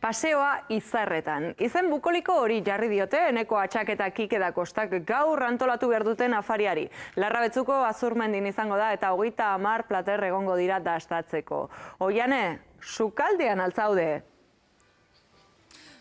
Paseoa Izarretan. Izen bukoliko hori jarri diote Eneko Atxaketa Kike da Kostak gaur antolatu behar duten afariari. Larrabetzuko Azurmendin izango da eta 30 plater egongo dira dastatzeko. Oiane, sukaldean altzaude.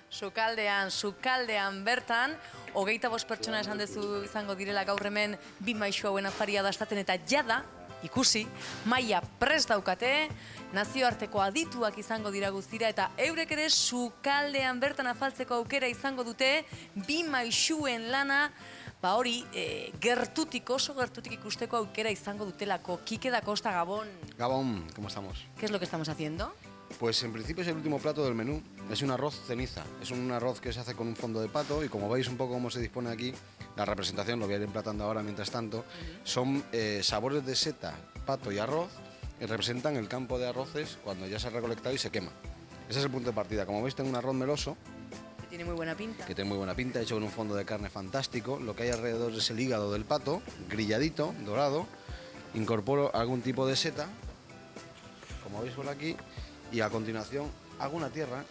Sukaldean bertan, 25 pertsona esan dezu izango direla gaur hemen 2 maixu hauen afaria dastatzen eta jada, ikusi, maila prest daukate, nazioarteko adituak izango dira guztira eta eurek ere sukaldean bertan afaltzeko aukera izango dute 2 maixuen lana, hori gertutik, oso gertutik ikusteko aukera izango dutelako. Kike da Costa, Gabón. Gabón, ¿cómo estamos? ¿Qué es lo que estamos haciendo? Pues en principio es el último plato del menú, es un arroz ceniza, es un arroz que se hace con un fondo de pato y como veis un poco cómo se dispone aquí, la representación, lo voy a ir emplatando ahora mientras tanto, son sabores de seta, pato y arroz que representan el campo de arroces cuando ya se ha recolectado y se quema. Ese es el punto de partida. Como veis tengo un arroz meloso, Que tiene muy buena pinta. que tiene muy buena pinta, hecho con un fondo de carne fantástico. Lo que hay alrededor es el hígado del pato, grilladito, dorado. Incorporo algún tipo de seta, como veis por aquí, y a continuación hago una tierra.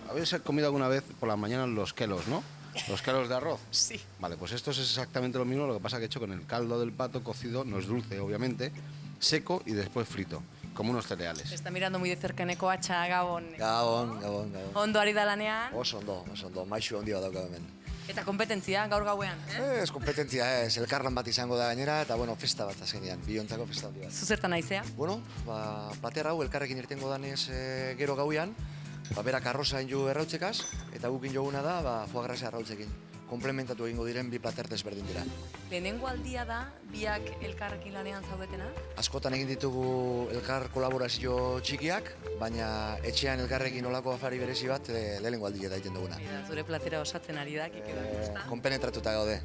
¿Habéis comido alguna vez por las mañanas los quelos, no? Los quelos de arroz. Sí. Vale, pues esto es exactamente lo mismo, lo que pasa que he hecho con el caldo del pato cocido, no es dulce obviamente, seco y después frito, como unos cereales. Está mirando muy de cerca Eneko Atxa, Gabón. Gabon. Ondo ari da lanean. Oso ondo, maixu handi bat dauka hemen. Eta kompetentzia gaur gauean, Ez kompetentzia, elkarlan bat izango da gainera, eta bueno, festa bat azkenean, biontzako festa handi bat. Zuzertan naizea. Bueno, plater hau elkarrekin irtengo danez gero gauean, berak arroza inju errautzekaz, eta gukin joguna da, foie gras errautzekin. Komplementatu egingo diren 2 plater desberdin dira. Lehenengo aldia da, biak elkarrekin lanean zaudetena? Askotan egin ditugu elkar kolaborazio txikiak, baina etxean elkarrekin olako afari berezi bat lehenengo aldia da egiten duguna. Zure platera osatzen ari da, Kike da Costa. Konpenetratuta gaude.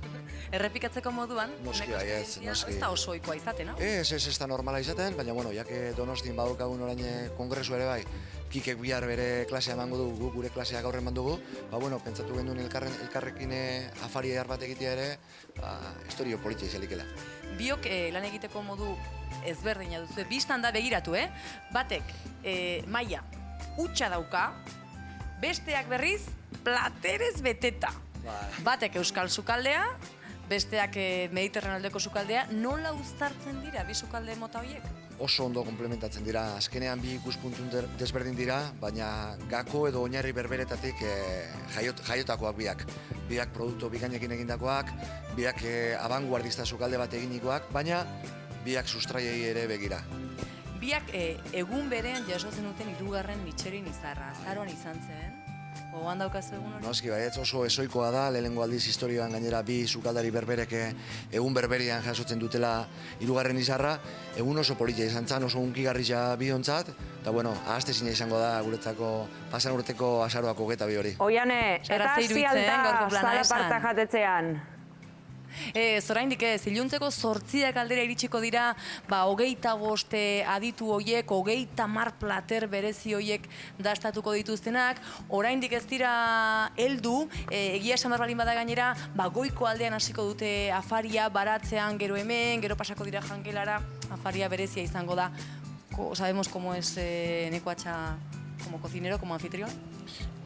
Errepikatzeko moduan, Noski honeko bai, ez, esperientzia noski. ez da oso ohikoa izaten, no? Ez da normala izaten, baina bueno, jake Donostin badaukagun orain kongresu ere bai, Kikek bihar bere klasea emango dugu, gure klasea gaur eman dugu, bueno, pentsatu genuen elkarrekin afari edar bat egitea ere, historio politia izalikela. Biok lan egiteko modu ezberdina duzu. Bistan da begiratu, Batek maila hutsa dauka, besteak berriz platerez beteta. Batek euskal sukaldea, besteak mediterranaldeko sukaldea, nola uztartzen dira bi sukalde mota horiek? Oso ondo komplementatzen dira, azkenean 2 ikuspuntu desberdin dira, baina gako edo oinarri berberetatik jaiotakoak biak. Biak produktu bikainekin egindakoak, biak abanguardista sukalde bat eginikoak, baina biak sustraiei ere begira. Biak egun berean jasotzen duten 3. Michelin izarra, azaroan izan zen. Gogoan daukazu egun hori? Noski bai, oso ezoikoa da, lehenengo aldiz historioan gainera 2 sukaldari berberek egun berberian jasotzen dutela 3. izarra, egun oso politia izan zen, oso hunkigarria biontzat, eta bueno, ahaztezina izango da guretzako pasan urteko azaroako 22 hori. Oiane, eta zialda zala parta jatetzean. Zoraindik ez, iluntzeko 8 aldera iritsiko dira 25 aditu hoiek, 30 plater berezi hoiek dastatuko dituztenak, oraindik ez dira heldu, egia esan behar balin bada gainera, goiko aldean hasiko dute afaria baratzean, gero hemen, gero pasako dira jangelara, afaria berezia izango da. ¿Sabemos cómo es Eneko Atxa como cocinero, como anfitrión?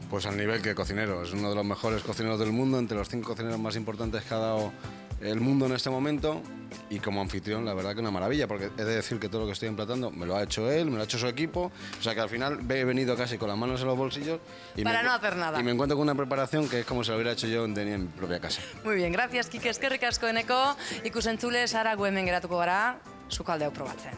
Pues al nivel que cocinero, es uno de los mejores cocineros del mundo, entre los 5 cocineros más importantes que ha dado el mundo en este momento, y como anfitrión la verdad que una maravilla, porque he de decir que todo lo que estoy emplatando me lo ha hecho él, me lo ha hecho su equipo, o sea que al final he venido casi con las manos en los bolsillos y para no hacer nada. Y me encuentro con una preparación que es como si lo hubiera hecho yo en mi propia casa. Muy bien, gracias Kike, eskerrik asko Eneko, ikusentzule Sara gu hemen geratuko gara, sukalde hau probatzen.